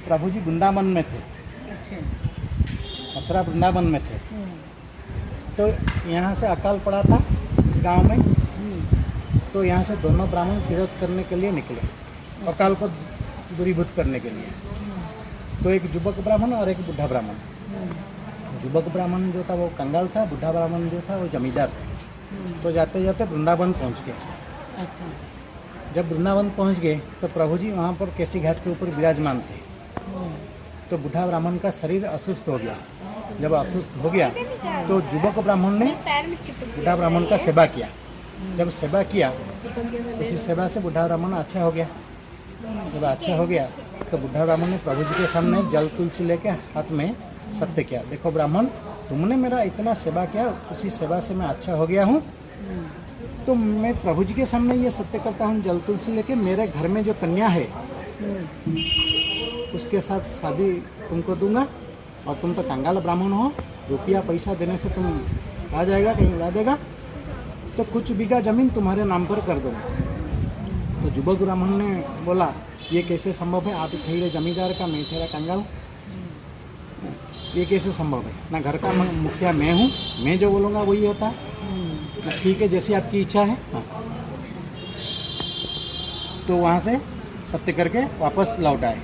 प्रभु जी वृंदावन में थे, अच्छा। मथुरा वृंदावन में थे। तो यहाँ से अकाल पड़ा था इस गांव में, तो यहाँ से दोनों ब्राह्मण तीर्थ करने के लिए निकले, अकाल को दूरीभूत करने के लिए। तो एक युवक ब्राह्मण और एक बुढ़ा ब्राह्मण। युवक ब्राह्मण जो था वो कंगाल था, बुढ़ा ब्राह्मण जो था वो जमींदार था। तो जाते जाते वृंदावन पहुँच गए। अच्छा। जब वृंदावन पहुँच गए तो प्रभु जी वहाँ पर केसी घाट के ऊपर विराजमान थे। तो बुढ़ा ब्राह्मण का शरीर असुस्थ हो गया। जब असुस्थ हो गया तो युवक ब्राह्मण ने बुढ़ा ब्राह्मण का सेवा किया। जब सेवा किया उसी सेवा से बुढ़ा ब्राह्मण अच्छा हो गया। जब अच्छा हो गया तो बुढ़ा ब्राह्मण ने प्रभु जी के सामने जल तुलसी लेके हाथ में सत्य किया, देखो ब्राह्मण, तुमने मेरा इतना सेवा किया, उसी सेवा से मैं अच्छा हो गया हूँ। तो मैं प्रभु जी के सामने ये सत्य करता हूँ जल तुलसी लेके, मेरे घर में जो कन्या है उसके साथ शादी तुमको दूंगा। और तुम तो कंगाल ब्राह्मण हो, रुपया पैसा देने से तुम आ जाएगा, कहीं ला देगा, तो कुछ बीघा जमीन तुम्हारे नाम पर कर दूंगा। तो युवक ब्राह्मण ने बोला, ये कैसे संभव है? आप थे जमींदार का, मैं तेरा कंगाल, ये कैसे संभव है? ना घर का मुखिया मैं हूँ, मैं जो बोलूँगा वही होता। ठीक है, जैसी आपकी इच्छा है। हाँ। तो वहाँ से सत्य करके वापस लौट आए।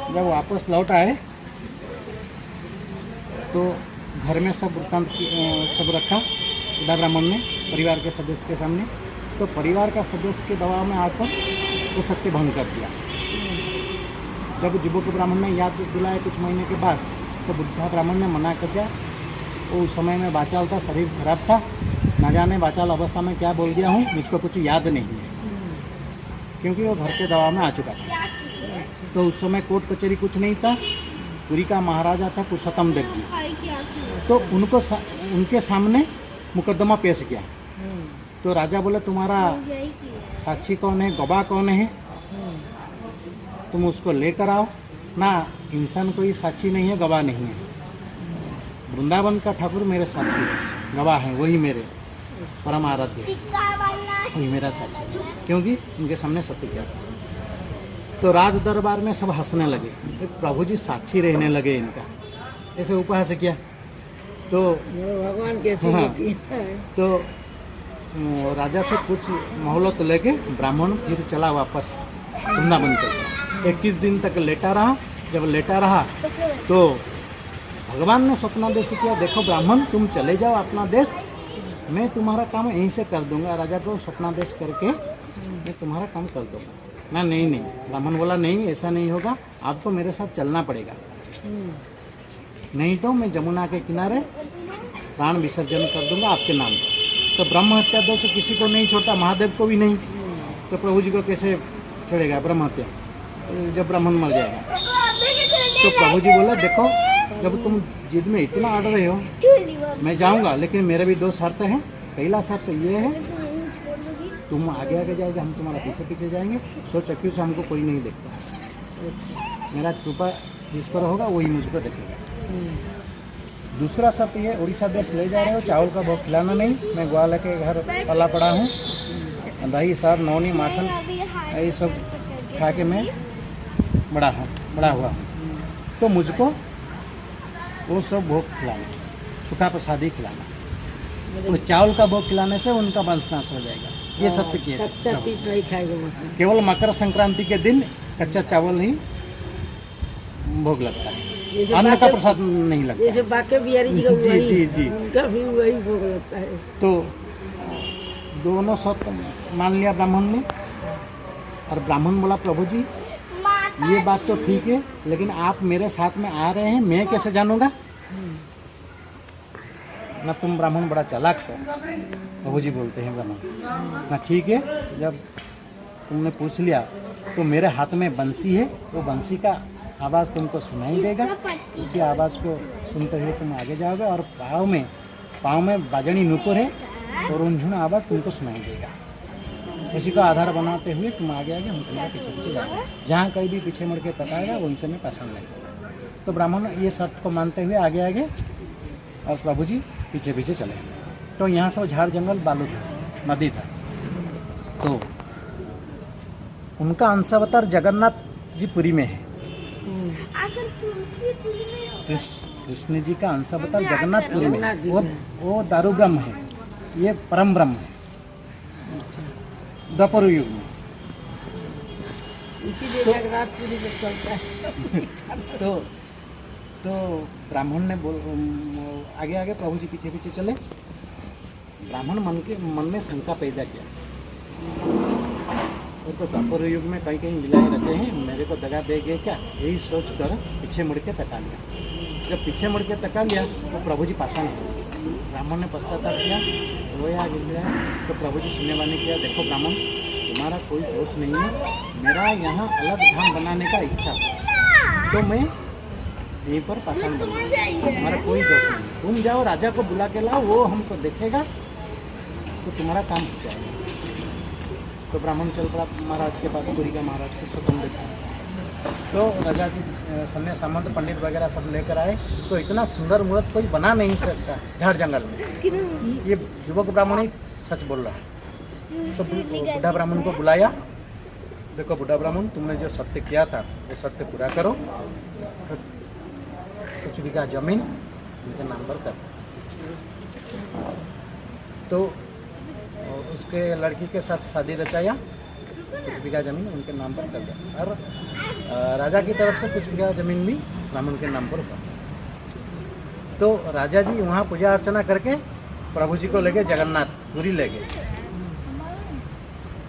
जब वापस लौट आए तो घर में सब वृत्तांत सब रखा बुढ़ा ब्राह्मण ने परिवार के सदस्य के सामने। तो परिवार का सदस्य के दबाव में आकर वो सत्य भंग कर दिया। जब युवक ब्राह्मण ने याद दिलाया कुछ महीने के बाद, तो बुढ़ा ब्राह्मण ने मना कर दिया। वो उस समय में बाचाल था, शरीर खराब था, न जाने बाचाल अवस्था में क्या बोल दिया हूँ, मुझको कुछ याद नहीं है, क्योंकि वो घर के दबाव में आ चुका था। तो उस समय कोर्ट कचहरी कुछ नहीं था, पुरी का महाराजा था पुरुषोत्तम देव जी। तो उनके सामने मुकदमा पेश किया। तो राजा बोले, तुम्हारा साक्षी कौन है, गवाह कौन है, तुम उसको लेकर आओ ना। इंसान कोई साक्षी नहीं है, गवाह नहीं है। वृंदावन का ठाकुर मेरे साक्षी है, गवाह है, वही मेरे परम आराध्य, वही मेरा साक्षी है, क्योंकि उनके सामने सत्य किया। तो राज दरबार में सब हंसने लगे, प्रभु जी साक्षी रहने लगे इनका, ऐसे उपहास किया। तो भगवान कहते हैं। तो राजा से कुछ मोहलत लेके ब्राह्मण फिर चला वापस वृंदावन चला। 21 दिन तक लेटा रहा। जब लेटा रहा तो भगवान ने स्वप्नादेश किया, देखो ब्राह्मण, तुम चले जाओ अपना देश, मैं तुम्हारा काम यहीं से कर दूंगा। राजा को स्वप्नादेश करके मैं तुम्हारा काम कर दूंगा ना। नहीं, ब्राह्मण बोला, नहीं, ऐसा नहीं होगा, आपको मेरे साथ चलना पड़ेगा, नहीं तो मैं जमुना के किनारे प्राण विसर्जन कर दूंगा आपके नाम पर। तो ब्रह्म हत्या दोष किसी को नहीं छोड़ता, महादेव को भी नहीं, तो प्रभु जी को कैसे छोड़ेगा ब्रह्म हत्या, जब ब्राह्मण मर जाएगा। तो प्रभु जी बोला, देखो जब तुम जिद में इतना अड़ रहे हो, मैं जाऊंगा, लेकिन मेरे भी 2 शर्त हैं। पहला शर्त ये है, तुम आगे आगे जाओगे, हम तुम्हारा पीछे पीछे जाएंगे, सोच अक्यों से हमको कोई नहीं देखता। मेरा कृपा जिस पर होगा वही मुझ पर देखेगा। दूसरा शर्त ये, उड़ीसा देश ले जा रहे हो, चावल का भोग खिलाना नहीं, मैं ग्वाला के घर पला पड़ा हूँ, दही सार नौनी माखन ये सब खा के मैं बड़ा हुआ हूँ, तो मुझको वो सब भोग खिलाना, सूखा प्रसादी खिलाना। तो चावल का भोग खिलाने से उनका वंशनाश हो जाएगा। ये सत्य किए। कच्चा चीज नहीं खाएगा, मतलब केवल मकर संक्रांति के दिन कच्चा चावल ही भोग लगता है, अन्न का प्रसाद नहीं लगता। जैसे बाके बिहारी जी का जी उनका भी वही भोग लगता है। तो दोनों शर्त मान लिया ब्राह्मण ने। और ब्राह्मण बोला, प्रभु जी ये बात तो ठीक है, लेकिन आप मेरे साथ में आ रहे हैं, मैं कैसे जानूंगा? ना तुम ब्राह्मण बड़ा चालाक हो, प्रभु जी बोलते हैं ब्राह्मण ना। ठीक है, जब तुमने पूछ लिया तो मेरे हाथ में बंसी है, वो बंसी का आवाज़ तुमको सुनाई देगा, उसी आवाज़ को सुनते हुए तुम आगे जाओगे। और पाँव में बाजनी नुपुर है और रुनझुन आवाज़ तुमको सुनाई देगा। उसी का आधार बनाते हुए तुम आगे हम तुम्हारे पीछे पीछे जाएंगे, जहाँ कहीं भी पीछे मुड़ के तकाएगा उनसे मैं पसंद नहीं करूँगा। तो ब्राह्मण ये शर्त को मानते हुए आगे और प्रभु जी पीछे पीछे चले। तो यहाँ से झाड़ जंगल बालू था, नदी था। तो उनका अंशावतार जगन्नाथ जी पुरी में है। कृष्ण जी का अंशावतार जगन्नाथपुरी में जगन्नाथ जी वो दारू ब्रह्म है, ये परम ब्रह्म है द्वापर युग में। इसीलिए जगन्नाथपुरी में चलता है। तो ब्राह्मण ने आगे आगे प्रभु जी पीछे पीछे चले। ब्राह्मण मन में शंका पैदा किया, वो तो द्वापर युग में कहीं कहीं मिलाए रहते हैं, मेरे को दगा दे गए क्या, यही सोच कर पीछे मुड़ के तका लिया। जब पीछे मुड़ के तका लिया तो प्रभु जी पाषाण हो। ब्राह्मण ने पश्चाताप किया, रोया गिड़गिड़ाया। तो प्रभु जी सुनने वाले किया, देखो ब्राह्मण, तुम्हारा कोई दोष नहीं है, मेरा यहाँ अलग धाम बनाने का इच्छा था तो मैं यहीं पर पाषाण बन गया, तुम्हारा कोई दोष नहीं। तुम जाओ राजा को बुला के लाओ, वो हमको देखेगा तो तुम्हारा काम हो जाएगा। तो ब्राह्मण चल पड़ा महाराज के पास, पुरी का महाराज को स्वतंत्र देखा। तो राजा जी सन्या सामंत पंडित वगैरह सब लेकर आए। तो इतना सुंदर मूर्त कोई बना नहीं सकता झाड़ जंगल में, ये युवक ब्राह्मण ही सच बोल रहा है। तो बुढ़ा ब्राह्मण को बुलाया, देखो बुढ़ा ब्राह्मण, तुमने जो सत्य किया था वो सत्य पूरा करो, कुछ बीघा जमीन उनके नाम पर कर। तो उसके लड़की के साथ शादी रचाया, कुछ बीघा जमीन उनके नाम पर कर दिया, और राजा की तरफ से कुछ बीघा जमीन भी ब्राह्मण के नाम पर हुआ। तो राजा जी वहाँ पूजा अर्चना करके प्रभु जी को लेके जगन्नाथपुरी ले गए।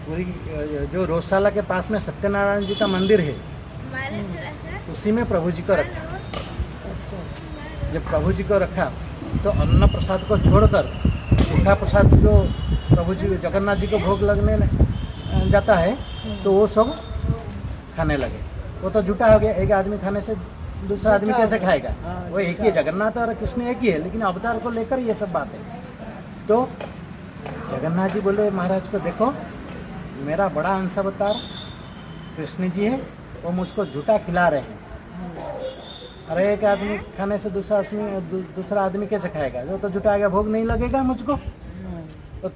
पूरी जो रोजशाला के पास में सत्यनारायण जी का मंदिर है, उसी में प्रभु जी को रखा। जब प्रभु जी को रखा तो अन्न प्रसाद को छोड़कर सूखा प्रसाद जो प्रभु जी जगन्नाथ जी को भोग लगने जाता है तो वो सब खाने लगे। वो तो जुटा हो गया, एक आदमी खाने से दूसरा आदमी कैसे खाएगा? वो एक ही है, जगन्नाथ और कृष्ण एक ही है, लेकिन अवतार को लेकर ये सब बात है। तो जगन्नाथ जी बोले महाराज को, देखो मेरा बड़ा अंश अवतार कृष्ण जी है, वो मुझको झूठा खिला रहे हैं। अरे एक आदमी खाने से दूसरा आदमी कैसे खाएगा? जो तो झूठा आएगा, भोग नहीं लगेगा मुझको। तो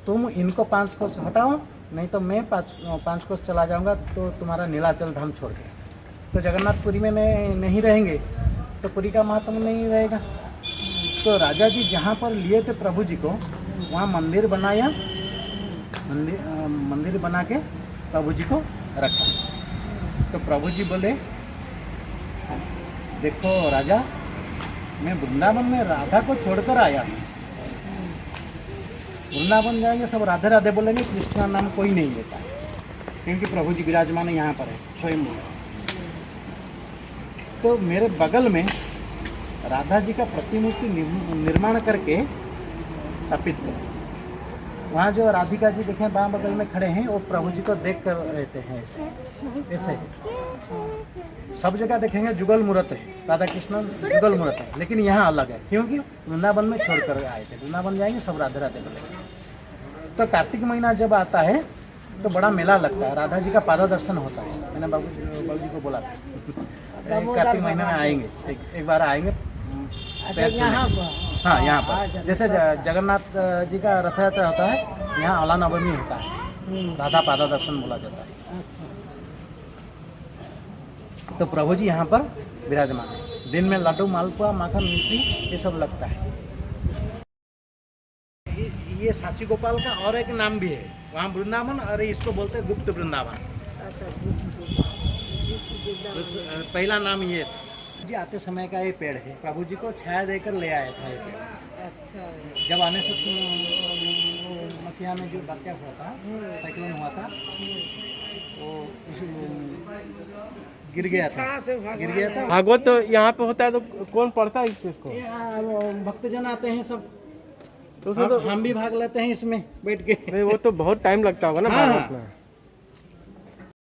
तुम इनको 5 कोस हटाओ, नहीं तो मैं 5 कोस चला जाऊंगा तो तुम्हारा नीलाचल धाम छोड़ के। तो जगन्नाथपुरी में नहीं रहेंगे तो पुरी का महात्म नहीं रहेगा। तो राजा जी जहाँ पर लिए थे प्रभु जी को, वहाँ मंदिर बनाया, मंदिर बना के प्रभु जी को रखा। तो प्रभु जी बोले, देखो राजा, मैं वृंदावन में राधा को छोड़कर आया। वृंदावन जाएंगे सब राधे राधे बोलेंगे, कृष्ण का नाम कोई नहीं लेता, क्योंकि प्रभु जी विराजमान यहाँ पर है स्वयं। तो मेरे बगल में राधा जी का प्रतिमूर्ति निर्माण करके स्थापित करो। वहाँ जो राधिका जी देखें बाएं बगल में खड़े हैं, वो प्रभु जी को देख कर रहते हैं ऐसे। सब जगह देखेंगे जुगल मूर्त है, राधा कृष्ण जुगल मूर्त है, लेकिन यहाँ अलग है, क्योंकि वृंदावन में छोड़कर आए थे। वृंदावन जाएंगे सब राधे राधे बोलेंगे। तो कार्तिक महीना जब आता है तो बड़ा मेला लगता है, राधा जी का पाद दर्शन होता है। मैंने बाबू जी को बोला था कार्तिक महीने में आएंगे, एक बार आएंगे। यहाँ पर, हाँ यहाँ पर जैसे जगन्नाथ जी का रथ यात्रा होता है, यहाँ औला नवमी होता है, राधा पादा दर्शन बोला जाता है। तो प्रभु जी यहाँ पर विराजमान है। दिन में लड्डू मालपुआ माखन मिश्री ये सब लगता है। ये साची गोपाल का और एक नाम भी है वहाँ वृंदावन, और इसको बोलते हैं गुप्त वृंदावन। पहला नाम ये जी आते समय का ये पेड़ है, प्रभु जी को छाया देकर ले आया था ये पेड़। अच्छा, जब आने से मसीहा में जो वाक़या हुआ था, साइक्लोन हुआ था, वो गिर गया था। भागवत तो यहाँ पे होता है तो कौन पढ़ता है इसको? भक्तजन आते हैं सब, तो हम भी भाग लेते हैं इसमें बैठ के। नहीं, वो तो बहुत टाइम लगता होगा ना हाँ, भागवत में।